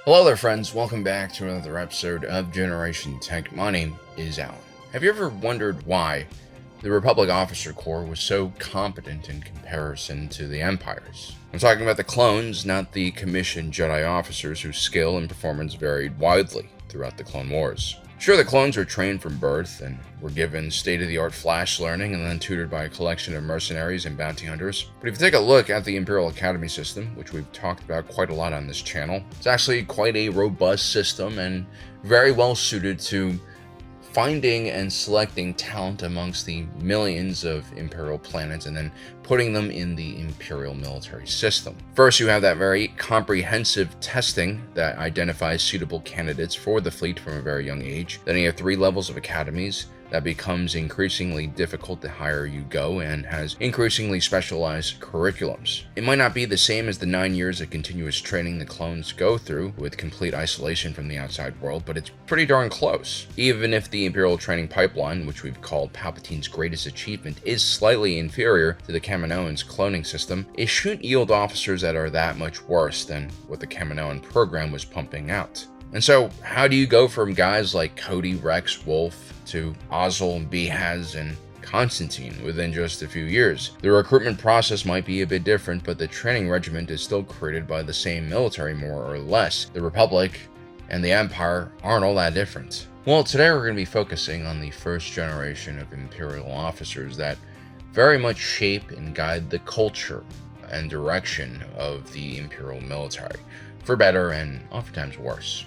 Hello there friends, welcome back to another episode of Generation Tech. My name is Alan. Have you ever wondered why the Republic Officer Corps was so competent in comparison to the Empire's? I'm talking about the clones, not the commissioned Jedi officers whose skill and performance varied widely throughout the Clone Wars. Sure, the clones were trained from birth and were given state-of-the-art flash learning and then tutored by a collection of mercenaries and bounty hunters. But if you take a look at the Imperial Academy system, which we've talked about quite a lot on this channel, it's actually quite a robust system and very well suited to finding and selecting talent amongst the millions of Imperial planets and then putting them in the Imperial military system. First, you have that very comprehensive testing that identifies suitable candidates for the fleet from a very young age. Then you have 3 levels of academies that becomes increasingly difficult the higher you go and has increasingly specialized curriculums. It might not be the same as the 9 years of continuous training the clones go through with complete isolation from the outside world, but it's pretty darn close. Even if the Imperial training pipeline, which we've called Palpatine's greatest achievement, is slightly inferior to the Kaminoan's cloning system, it shouldn't yield officers that are that much worse than what the Kaminoan program was pumping out. And so, how do you go from guys like Cody, Rex, Wolf, to Ozzel, Behaz, and Constantine within just a few years? The recruitment process might be a bit different, but the training regiment is still created by the same military more or less. The Republic and the Empire aren't all that different. Well, today we're going to be focusing on the first generation of Imperial officers that very much shape and guide the culture and direction of the Imperial military, for better and oftentimes worse.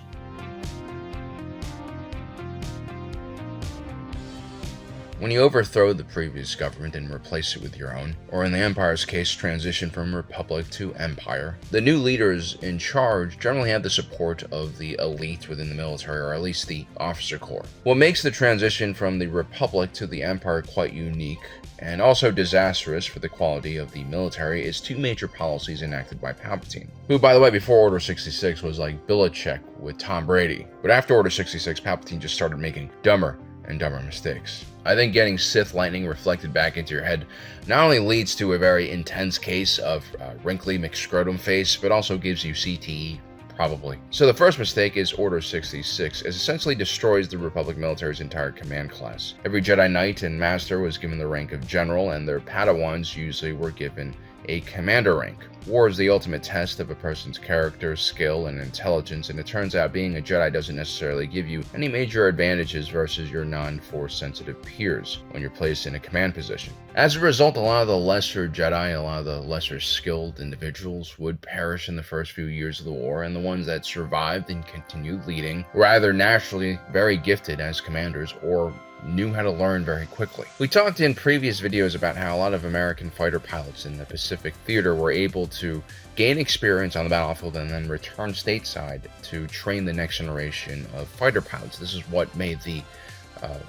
When you overthrow the previous government and replace it with your own, or in the Empire's case, transition from Republic to Empire, the new leaders in charge generally have the support of the elite within the military, or at least the officer corps. What makes the transition from the Republic to the Empire quite unique, and also disastrous for the quality of the military, is 2 major policies enacted by Palpatine, who, by the way, before Order 66 was like Belichick with Tom Brady. But after Order 66, Palpatine just started making dumber and dumber mistakes. I think getting Sith lightning reflected back into your head not only leads to a very intense case of wrinkly McScrotum face, but also gives you CTE, probably. So the first mistake is Order 66. It essentially destroys the Republic military's entire command class. Every Jedi Knight and Master was given the rank of General, and their Padawans usually were given a Commander rank. War is the ultimate test of a person's character, skill, and intelligence, and it turns out being a Jedi doesn't necessarily give you any major advantages versus your non-Force sensitive peers when you're placed in a command position. As a result, a lot of the lesser Jedi, a lot of the lesser skilled individuals would perish in the first few years of the war, and the ones that survived and continued leading were either naturally very gifted as commanders or knew how to learn very quickly. We talked in previous videos about how a lot of American fighter pilots in the Pacific Theater were able to gain experience on the battlefield and then return stateside to train the next generation of fighter pilots. This is what made the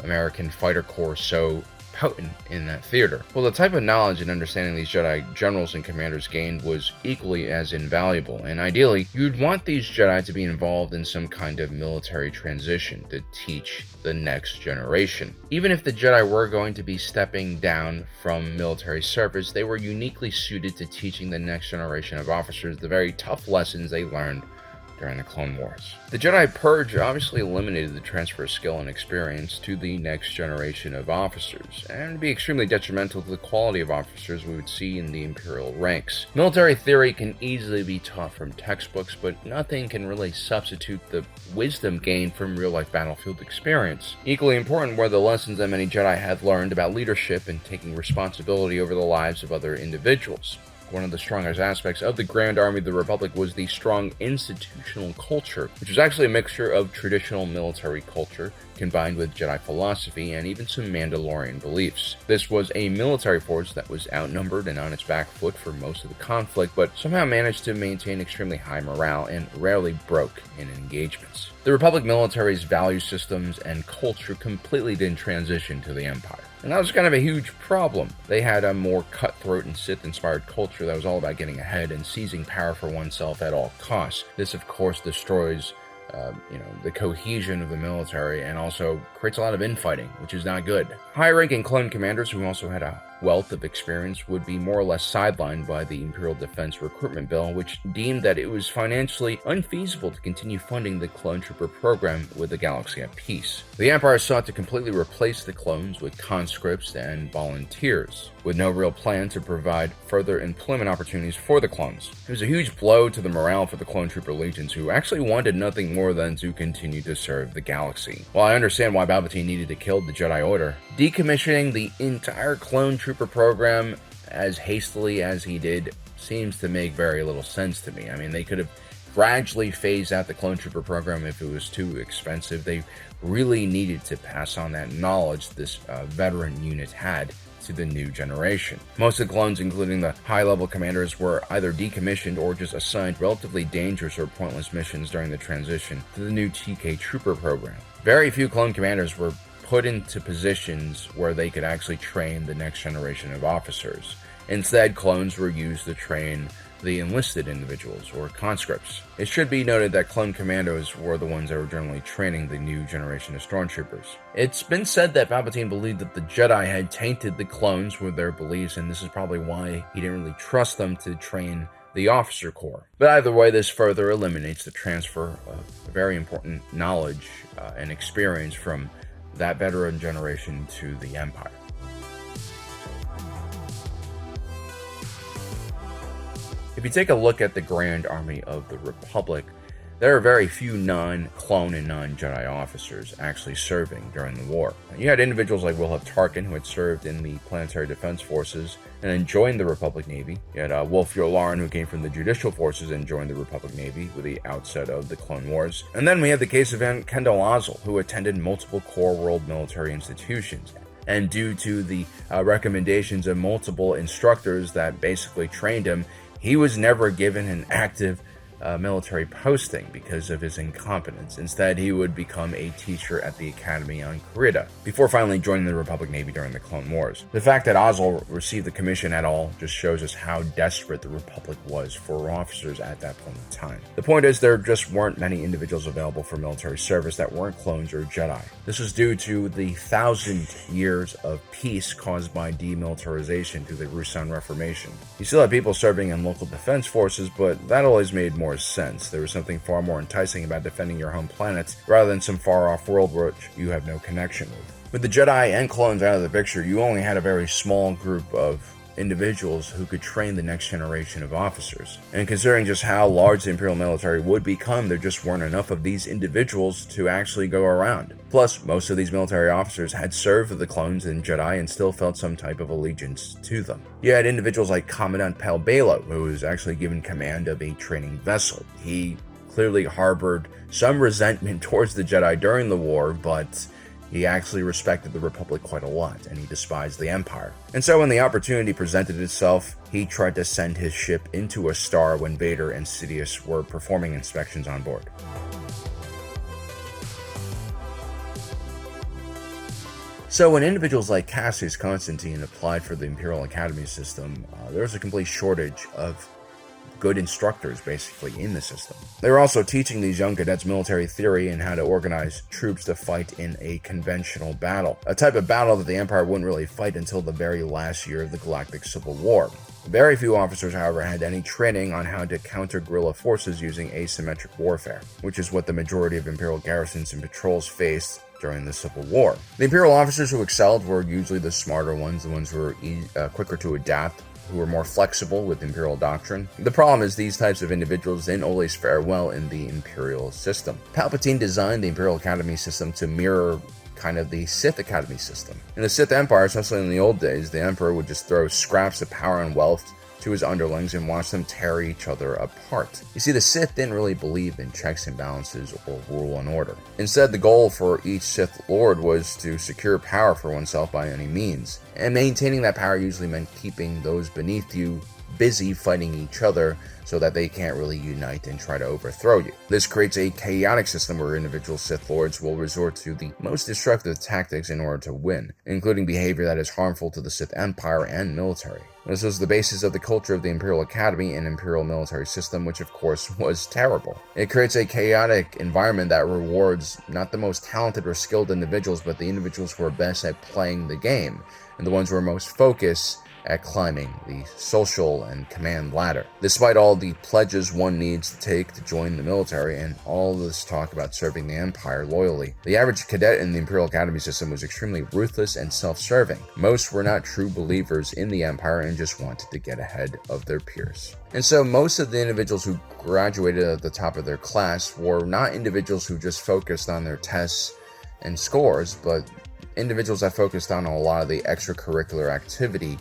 American Fighter Corps so potent in that theater. Well, the type of knowledge and understanding these Jedi generals and commanders gained was equally as invaluable, and ideally, you'd want these Jedi to be involved in some kind of military transition to teach the next generation. Even if the Jedi were going to be stepping down from military service, they were uniquely suited to teaching the next generation of officers the very tough lessons they learned during the Clone Wars. The Jedi Purge obviously eliminated the transfer of skill and experience to the next generation of officers, and would be extremely detrimental to the quality of officers we would see in the Imperial ranks. Military theory can easily be taught from textbooks, but nothing can really substitute the wisdom gained from real-life battlefield experience. Equally important were the lessons that many Jedi had learned about leadership and taking responsibility over the lives of other individuals. One of the strongest aspects of the Grand Army of the Republic was the strong institutional culture, which was actually a mixture of traditional military culture combined with Jedi philosophy and even some Mandalorian beliefs. This was a military force that was outnumbered and on its back foot for most of the conflict, but somehow managed to maintain extremely high morale and rarely broke in engagements. The Republic military's value systems and culture completely didn't transition to the Empire. And that was kind of a huge problem. They had a more cutthroat and Sith-inspired culture that was all about getting ahead and seizing power for oneself at all costs. This, of course, destroys the cohesion of the military and also creates a lot of infighting, which is not good. High-ranking clone commanders who also had a wealth of experience would be more or less sidelined by the Imperial Defense Recruitment Bill, which deemed that it was financially unfeasible to continue funding the clone trooper program with the galaxy at peace. The Empire sought to completely replace the clones with conscripts and volunteers, with no real plan to provide further employment opportunities for the clones. It was a huge blow to the morale for the clone trooper legions, who actually wanted nothing more than to continue to serve the galaxy. While I understand why Palpatine needed to kill the Jedi Order, decommissioning the entire clone trooper program as hastily as he did seems to make very little sense to me. I mean, they could have gradually phased out the clone trooper program if it was too expensive. They really needed to pass on that knowledge this veteran unit had to the new generation. Most of the clones, including the high-level commanders, were either decommissioned or just assigned relatively dangerous or pointless missions during the transition to the new TK Trooper program. Very few clone commanders were put into positions where they could actually train the next generation of officers. Instead, clones were used to train the enlisted individuals, or conscripts. It should be noted that clone commandos were the ones that were generally training the new generation of stormtroopers. It's been said that Palpatine believed that the Jedi had tainted the clones with their beliefs, and this is probably why he didn't really trust them to train the officer corps. But either way, this further eliminates the transfer of very important knowledge and experience from that veteran generation to the Empire. If you take a look at the Grand Army of the Republic, there are very few non-clone and non-Jedi officers actually serving during the war. You had individuals like Wilhelm Tarkin, who had served in the Planetary Defense Forces and then joined the Republic Navy. You had Wolf Yularen, who came from the Judicial Forces and joined the Republic Navy with the outset of the Clone Wars. And then we had the case of Kendall Ozzel, who attended multiple core world military institutions. And due to the recommendations of multiple instructors that basically trained him, he was never given an active military posting because of his incompetence. Instead, he would become a teacher at the academy on Kurita, before finally joining the Republic Navy during the Clone Wars. The fact that Ozzel received the commission at all just shows us how desperate the Republic was for officers at that point in time. The point is, there just weren't many individuals available for military service that weren't clones or Jedi. This was due to the 1,000 years of peace caused by demilitarization through the Rusan Reformation. You still had people serving in local defense forces, but that always made more sense. There was something far more enticing about defending your home planet rather than some far-off world which you have no connection with. With the Jedi and clones out of the picture, you only had a very small group of individuals who could train the next generation of officers. And considering just how large the Imperial military would become, there just weren't enough of these individuals to actually go around. Plus, most of these military officers had served with the clones and Jedi and still felt some type of allegiance to them. You had individuals like Commandant Palbalo, who was actually given command of a training vessel. He clearly harbored some resentment towards the Jedi during the war, but he actually respected the Republic quite a lot, and he despised the Empire. And so when the opportunity presented itself, he tried to send his ship into a star when Vader and Sidious were performing inspections on board. So when individuals like Cassius Constantine applied for the Imperial Academy system, there was a complete shortage of good instructors basically in the system. They were also teaching these young cadets military theory and how to organize troops to fight in a conventional battle, a type of battle that the Empire wouldn't really fight until the very last year of the Galactic Civil War. Very few officers, however, had any training on how to counter guerrilla forces using asymmetric warfare, which is what the majority of Imperial garrisons and patrols faced during the Civil War. The Imperial officers who excelled were usually the smarter ones, the ones who were quicker to adapt, who were more flexible with Imperial doctrine. The problem is these types of individuals didn't always fare well in the Imperial system. Palpatine designed the Imperial Academy system to mirror kind of the Sith Academy system. In the Sith Empire, especially in the old days, the Emperor would just throw scraps of power and wealth to his underlings and watch them tear each other apart. You see, the Sith didn't really believe in checks and balances or rule and order. Instead, the goal for each Sith Lord was to secure power for oneself by any means, and maintaining that power usually meant keeping those beneath you busy fighting each other so that they can't really unite and try to overthrow you. This creates a chaotic system where individual Sith Lords will resort to the most destructive tactics in order to win, including behavior that is harmful to the Sith Empire and military. This was the basis of the culture of the Imperial Academy and Imperial Military system, which of course was terrible. It creates a chaotic environment that rewards not the most talented or skilled individuals, but the individuals who are best at playing the game, and the ones who are most focused at climbing the social and command ladder. Despite all the pledges one needs to take to join the military and all this talk about serving the Empire loyally, the average cadet in the Imperial Academy system was extremely ruthless and self-serving. Most were not true believers in the Empire and just wanted to get ahead of their peers. And so most of the individuals who graduated at the top of their class were not individuals who just focused on their tests and scores, but individuals that focused on a lot of the extracurricular activity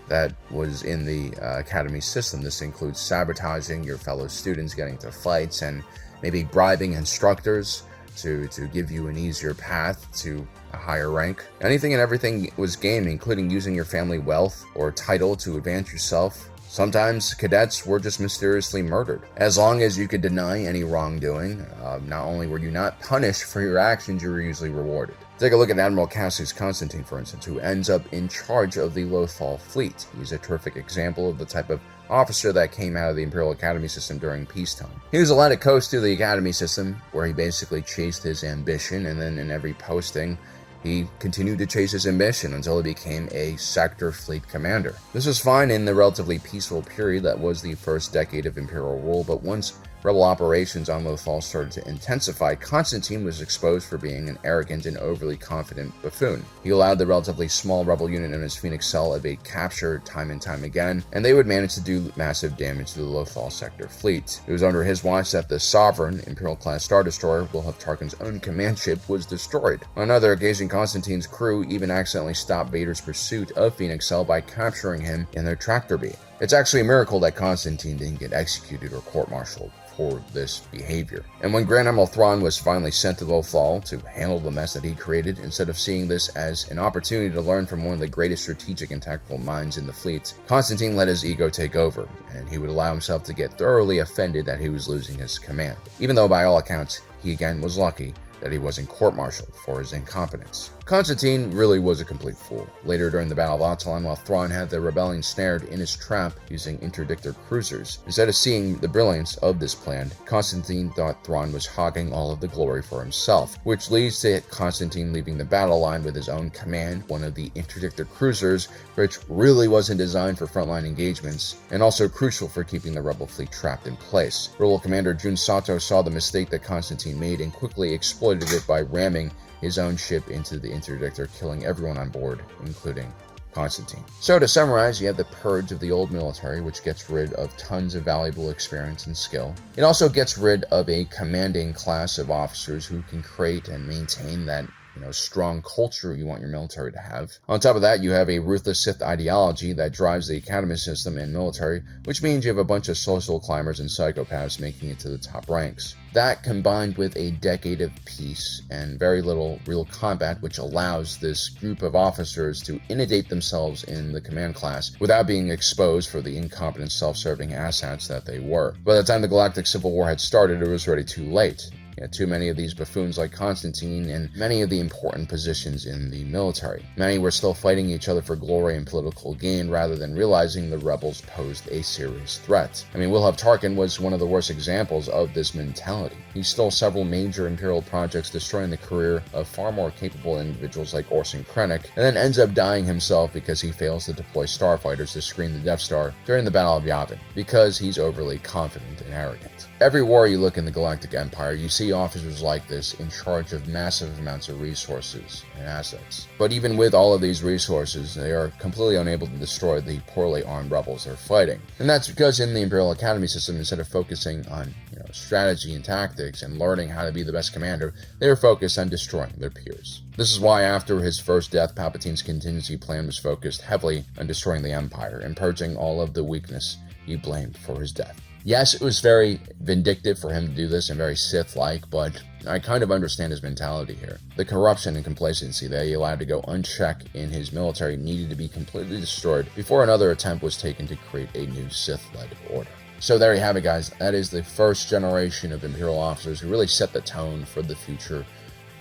that was in the academy system. This includes sabotaging your fellow students, getting into fights, and maybe bribing instructors to give you an easier path to a higher rank. Anything and everything was gained, including using your family wealth or title to advance yourself. Sometimes cadets were just mysteriously murdered. As long as you could deny any wrongdoing, not only were you not punished for your actions, you were usually rewarded. Take a look at Admiral Cassius Constantine, for instance, who ends up in charge of the Lothal fleet. He's a terrific example of the type of officer that came out of the Imperial Academy system during peacetime. He was allowed to coast through the Academy system, where he basically chased his ambition, and then in every posting, he continued to chase his ambition until he became a sector fleet commander. This was fine in the relatively peaceful period that was the first decade of Imperial rule, but once rebel operations on Lothal started to intensify, Constantine was exposed for being an arrogant and overly confident buffoon. He allowed the relatively small rebel unit known as Phoenix Cell evade capture time and time again, and they would manage to do massive damage to the Lothal sector fleet. It was under his watch that the Sovereign, Imperial-class Star Destroyer, Wilhelm Tarkin's own command ship, was destroyed. On another occasion, Constantine's crew even accidentally stopped Vader's pursuit of Phoenix Cell by capturing him in their tractor beam. It's actually a miracle that Constantine didn't get executed or court-martialed for this behavior. And when Grand Admiral Thrawn was finally sent to Lothal to handle the mess that he created, instead of seeing this as an opportunity to learn from one of the greatest strategic and tactical minds in the fleet, Constantine let his ego take over, and he would allow himself to get thoroughly offended that he was losing his command, even though by all accounts he again was lucky that he wasn't court-martialed for his incompetence. Constantine really was a complete fool. Later during the Battle of Atollon, while Thrawn had the rebellion snared in his trap using interdictor cruisers, instead of seeing the brilliance of this plan, Constantine thought Thrawn was hogging all of the glory for himself, which leads to Constantine leaving the battle line with his own command, one of the interdictor cruisers, which really wasn't designed for frontline engagements, and also crucial for keeping the rebel fleet trapped in place. Rebel Commander Jun Sato saw the mistake that Constantine made and quickly exploited it by ramming his own ship into the interdictor, killing everyone on board, including Constantine. So to summarize, you have the purge of the old military, which gets rid of tons of valuable experience and skill. It also gets rid of a commanding class of officers who can create and maintain that strong culture you want your military to have. On top of that, you have a ruthless Sith ideology that drives the academy system and military, which means you have a bunch of social climbers and psychopaths making it to the top ranks. That, combined with a decade of peace and very little real combat, which allows this group of officers to inundate themselves in the command class without being exposed for the incompetent, self-serving asshats that they were. By the time the Galactic Civil War had started, it was already too late. You had too many of these buffoons like Constantine in many of the important positions in the military. Many were still fighting each other for glory and political gain rather than realizing the rebels posed a serious threat. Wilhelm Tarkin was one of the worst examples of this mentality. He stole several major Imperial projects, destroying the career of far more capable individuals like Orson Krennic, and then ends up dying himself because he fails to deploy starfighters to screen the Death Star during the Battle of Yavin, because he's overly confident and arrogant. Every war you look in the Galactic Empire, you see officers like this in charge of massive amounts of resources and assets. But even with all of these resources, they are completely unable to destroy the poorly armed rebels they're fighting. And that's because in the Imperial Academy system, instead of focusing on strategy and tactics and learning how to be the best commander, they are focused on destroying their peers. This is why after his first death, Palpatine's contingency plan was focused heavily on destroying the Empire and purging all of the weakness he blamed for his death. Yes, it was very vindictive for him to do this and very Sith-like, but I kind of understand his mentality here. The corruption and complacency that he allowed to go unchecked in his military needed to be completely destroyed before another attempt was taken to create a new Sith-led order. So there you have it, guys. That is the first generation of Imperial officers who really set the tone for the future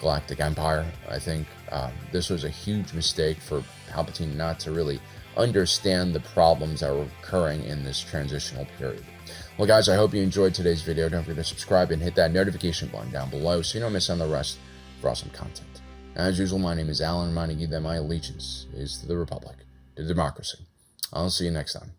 Galactic Empire. I think this was a huge mistake for Palpatine not to really understand the problems that are occurring in this transitional period. Well, guys, I hope you enjoyed today's video. Don't forget to subscribe and hit that notification button down below so you don't miss on the rest for awesome content. As usual, my name is Alan, reminding you that my allegiance is to the Republic, to democracy. I'll see you next time.